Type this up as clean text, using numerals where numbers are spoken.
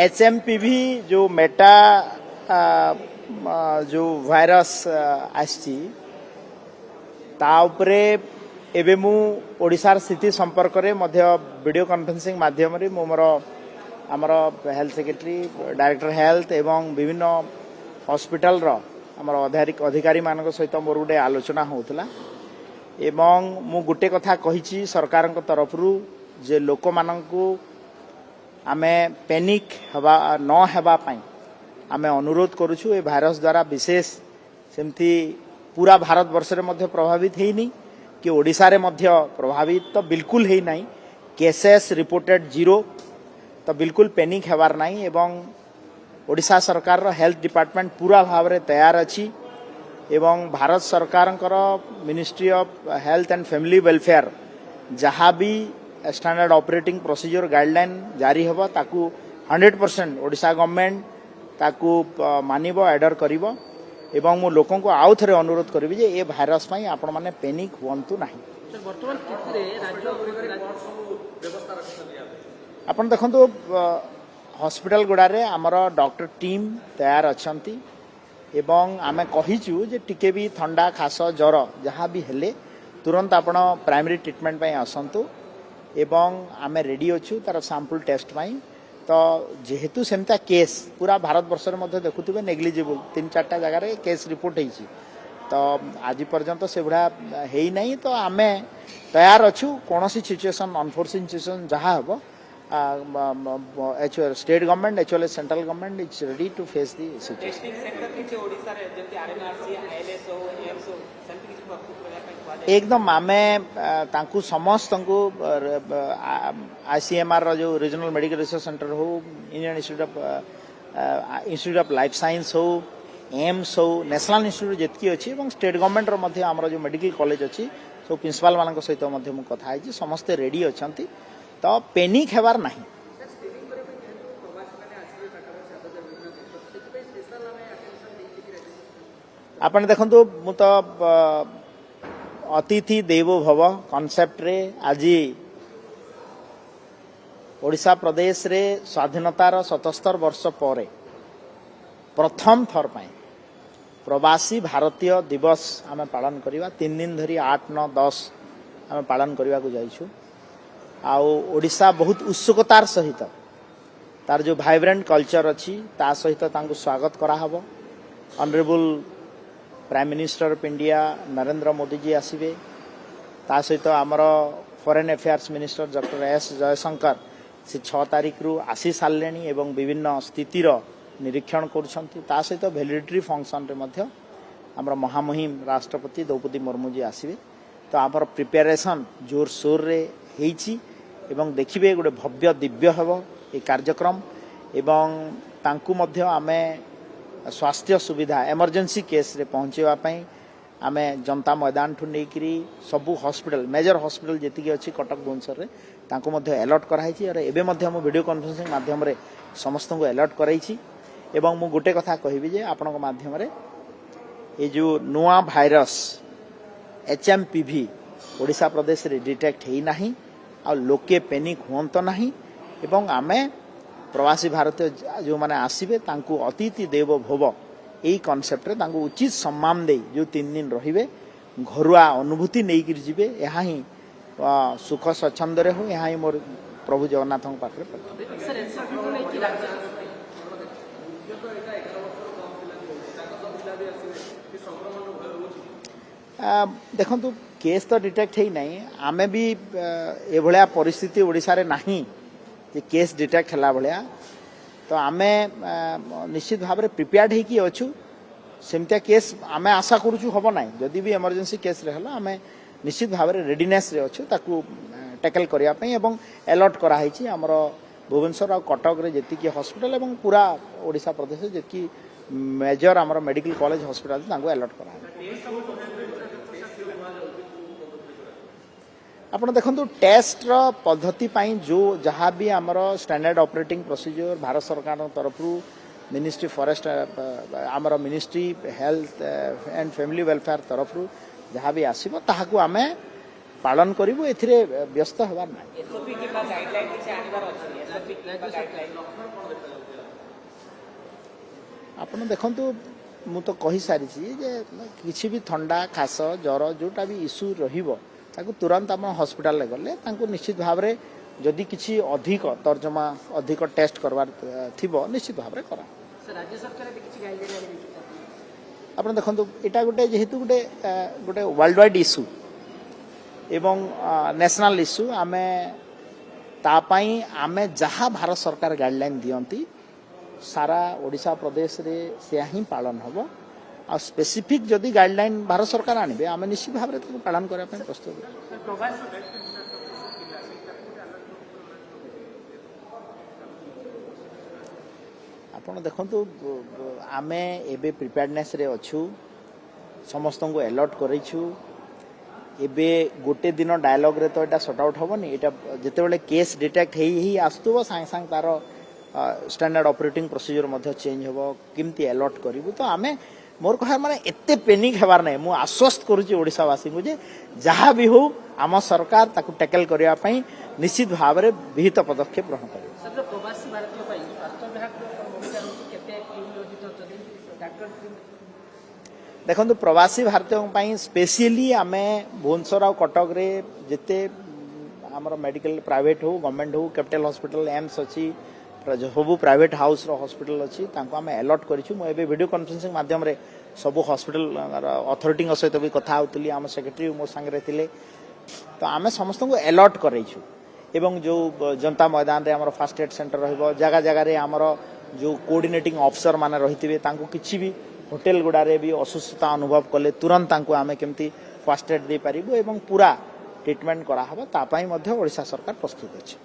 HMPV जो Meta जो virus आसी एबे मु ओडिशार स्थिति संपर्क में वीडियो कॉन्फ्रेंसिंग माध्यम रे मोर आमर हेल्थ सेक्रेटरी डायरेक्टर हेल्थ एवं विभिन्न हॉस्पिटल रो आमर अधिकारी मान सहित मोर गोटे आलोचना होता एवं मु गोटे कथा कही सरकार तरफ जे लोक मानू आमे पैनिक हवा न हेबा पई आमे अनुरोध करूछु। ए भाइरस द्वारा विशेष सेमती पूरा भारत वर्ष रे मध्य प्रभावित हेनी कि ओडिशा रे मध्य प्रभावित तो बिल्कुल है नहीं। केसेस रिपोर्टेड 0 तो बिल्कुल पैनिक हेबार नहीं एवं ओडिशा सरकार रो हेल्थ डिपार्टमेंट पूरा भाव रे तैयार अछि एवं भारत सरकार ministry of health and family welfare जहाँ भी स्टैंडर्ड ऑपरेटिंग प्रोसीजर गाइडलाइन जारी होबो ताकू 100% ओडिशा गवर्नमेंट ताकू मानिबो एडर करिवो एवं मु लोकों को आउ थे अनुरोध करी जे ए भाइरस पई आपण माने पैनिक हुंतु नाही। आपण देखंतु हॉस्पिटल गुडारे आमर डॉक्टर टीम तैयार अछंती एवं आमे कहिचु जे टिके भी ठंडा खास ज्वर जहाँ भी हेले तुरंत आपण प्राइमरी ट्रीटमेंट पई आसंतु एवं आमे रेडी अछु तार सैंपल टेस्ट पई। तो जेहेतु सेमता केस पूरा भारत वर्ष में देखुवे नेग्लिजिबल 3-4 जगार केस रिपोर्ट होती तो आज पर्यंत से गुड़ा है नहीं। तो आम तैयार अच्छु कौन सिचुएसन अनफोर्सिन सिचुएसन जहाँ हम state government as well as central government is ready to face the situation. एकदम आमे तांकू समस्त ICMR जो रीजनल मेडिकल रिसर्च सेंटर हो Indian institute of life science हो एम्स हो नेशनल इंस्टीट्यूट जितकी अच्छी स्टेट गवर्नमेंट रो आमर जो मेडिकल कॉलेज अच्छी सब प्रिंसिपाल मान सहित कथा समस्ते रेडी अच्छा तो पैनिक हेबार नहीं। आपण देखंतु मु तो अतिथि देवो भव कॉन्सेप्ट रे आज ओडिशा प्रदेश रे स्वाधीनतार 77 वर्ष पर प्रथम थर पाई प्रवासी भारतीय दिवस आम पालन करवा 3 दिन धरी 8, 9, 10 आम पालन करने को जाइछु। ओडिशा बहुत उत्सुकतार सहित तार जो वाइब्रेंट कल्चर अच्छी ता सहित तांको स्वागत करा हबो। Honourable prime minister of India Narendra Modi ji आसवे ता सहित आमर foreign affairs minister doctor S Jaishankar से 6 तारीख रु आसी सारे एवं विभिन्न स्थितिर निरीक्षण करुँचा सहित वैलिडिटी फंक्शन रे मध्य आमर महामहिम राष्ट्रपति द्रौपदी मुर्मू जी आसवे। तो आमर प्रिपेरेसन जोर सोर रे हेइची एवं देखिए गोटे भव्य दिव्य हेबो ए कार्यक्रम एवं तांकु मध्य आमे स्वास्थ्य सुविधा इमरजेंसी केस रे पहुँचेवा पई आमे जनता मैदान ठू नेकरी सबू हॉस्पिटल मेजर हॉस्पिटल जीति अच्छी कटक भुवनेश्वर रे तांको मध्य अलर्ट कराई और एबे मध्य मु वीडियो कॉन्फ्रेंसिंग माध्यम रे समस्त को अलर्ट कराई एवं मु गोटे कथा कहबी जे आपन माध्यम रे ए जो नुआ भाइरस HMPV ओडिशा प्रदेश रे डिटेक्ट हेई नाही आ लोके पैनिक हुंतो नाही एवं आमे प्रवासी भारतीय जो माने आसीबे तांकू अतिथि देवो भव यही कॉन्सेप्ट रे तांकू उचित सम्मान दे जो 3 दिन रहिबे घरुआ अनुभूति नहीं कर जिबे यहाँ ही सुख स्वच्छंद रे हो यहाँ ही मोर प्रभु जगन्नाथ पाखे देखंतु केस तो डिटेक्ट है नहीं आमे भी ए भलिया परिस्थिति ओडिशा रे नाही जे केस डिटेक्ट हला भलिया। तो आमे निश्चित भाव में प्रिपेयर्ड है कि अच्छु सेमतिया केस आमे आशा करूछु हबो नाही जदि भी इमरजेंसी केस रे हला आमे निश्चित भाव में रेडीनेस रे अच्छु ताकू टैकल करिया पई एवं अलर्ट करा हैछि हमर भुवनेश्वर और कटक रे जेतिकी हॉस्पिटल एवं पूरा ओडिशा प्रदेश जेतिकी मेजर हमर मेडिकल कॉलेज हॉस्पिटल तांको अलर्ट करा आप देखो टेस्ट पद्धति जो जहाँ भी आमर स्टैंडर्ड ऑपरेटिंग प्रोसीजर भारत सरकार तरफ मिनिस्ट्री फॉरेस्ट आमर ministry health and family welfare तरफ जहाँ भी आसो ताकू आम पालन करूँ ए व्यस्त हबार ना। ଆପଣ ଦେଖନ୍ତୁ ମୁଁ ତ କହିସାରିଛି ଯେ କିଛି ବି ଥଣ୍ଡା ଖାସ ଜ୍ୱର ଯୋଉଟା ବି ଇସ୍ୟୁ ରହିବ ତାକୁ ତୁରନ୍ତ ଆମ ହସ୍ପିଟାଲରେ ଗଲେ ତାଙ୍କୁ ନିଶ୍ଚିତ ଭାବରେ ଯଦି କିଛି ଅଧିକ ତର୍ଜମା ଅଧିକ ଟେଷ୍ଟ କରବାର ଥିବ ନିଶ୍ଚିତ ଭାବରେ କରା ରାଜ୍ୟ ସରକାର କିଛି ଗାଇଡଲାଇନ୍ ଆପଣ ଦେଖନ୍ତୁ ଏଇଟା ଗୋଟେ ଯେହେତୁ ଗୋଟେ ୱାର୍ଲଡ ୱାଇଡ୍ ଇସ୍ୟୁ ଏବଂ ନ୍ୟାସନାଲ ଇସ୍ୟୁ ଆମେ ତା ପାଇଁ ଆମେ ଯାହା ଭାରତ ସରକାର ଗାଇଡଲାଇନ୍ ଦିଅନ୍ତି सारा ओडिशा प्रदेश रे से ही पालन हम आ स्पेसिफिक जदि गाइडलाइन भारत सरकार आनबे आम निश्चित भाव में पालन करने प्रस्तुत आपण देखंतु आमे एबे प्रिपेयर्डनेस रे अछु समस्त को अलर्ट करेछु एबे गोटे दिन डायलॉग रे तो एटा सॉर्ट आउट होबनी एटा जते बेले केस डिटेक्ट हेई आस्तुबो सांग सांग तार स्टैंडर्ड ऑपरेटिंग प्रोसीजर मध्य चेंज हो किमती अलर्ट करू तो आम मोर कह माने एते पेनिक हेबार नै मु आश्वस्त करूची ओडिशावासी को जे जहाँ भी हो आम सरकार ताकू टैकल करिया पई निश्चित भाव में विहित पदक्षेप ग्रहण करियो प्रवासी भारतीय पई स्वास्थ्य विभाग भूमिका रहउची केते नियोजित होतदी डॉक्टर देखंतु प्रवासी भारतीय पई स्पेशली आम भुवनेश्वर और कटक रे जेते हमर मेडिकल प्राइवेट हो गवर्नमेंट हो कैपिटल हॉस्पिटल एम्स अछि सबू प्राइवेट हाउस रो हॉस्पिटल अच्छी आम अलर्ट करूँ मुझे वीडियो कॉन्फ्रेंसिंग माध्यम रे सबू हॉस्पिटल अथॉरिटी सहित भी कथा होती आम सेक्रेटरी मो सांगे थे तो आम समस्त को अलर्ट करें एवं जो जनता मैदान रे आमर फास्ट एड सेंटर रहिबो जगह जगह रे आमर जो कोऑर्डिनेटिंग ऑफिसर माने रहिथिबे तांको किछि भी होटल गुडा रे भी असुस्थता अनुभव कले तुरंत तांको आमे केमती फास्ट एड दे पारिबो एवं पूरा ट्रीटमेंट करा हबो ता पई मध्य ओडिशा सरकार प्रस्तुत अछि।